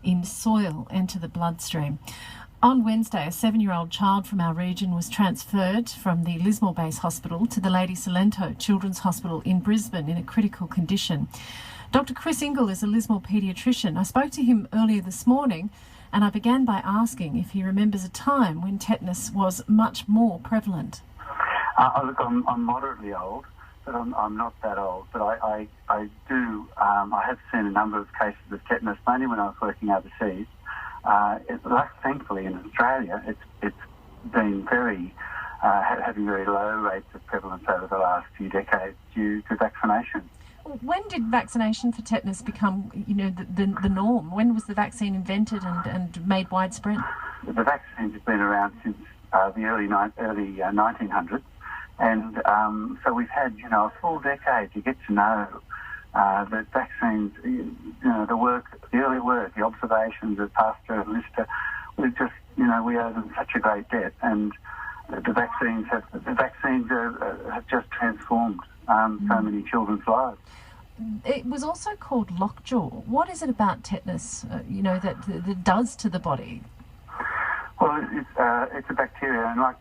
in soil enter the bloodstream. On Wednesday, a 7-year-old child from our region was transferred from the Lismore-based hospital to the Lady Salento Children's Hospital in Brisbane in a critical condition. Dr Chris Ingall is a Lismore paediatrician. I spoke to him earlier this morning and I began by asking if he remembers a time when tetanus was much more prevalent. Look, I'm moderately old, but I'm not that old. But I have seen a number of cases of tetanus, mainly when I was working overseas. Thankfully in Australia, it's been having very low rates of prevalence over the last few decades due to vaccination. When did vaccination for tetanus become, the norm? When was the vaccine invented and made widespread? The vaccines have been around since the early 1900s, and so we've had, a full decade to get to know that vaccines, the early work, the observations of Pasteur and Lister, we owe them such a great debt, and the vaccines have just transformed so many children's lives. It was also called lockjaw. What is it about tetanus, that does to the body? Well, it's a bacteria, and like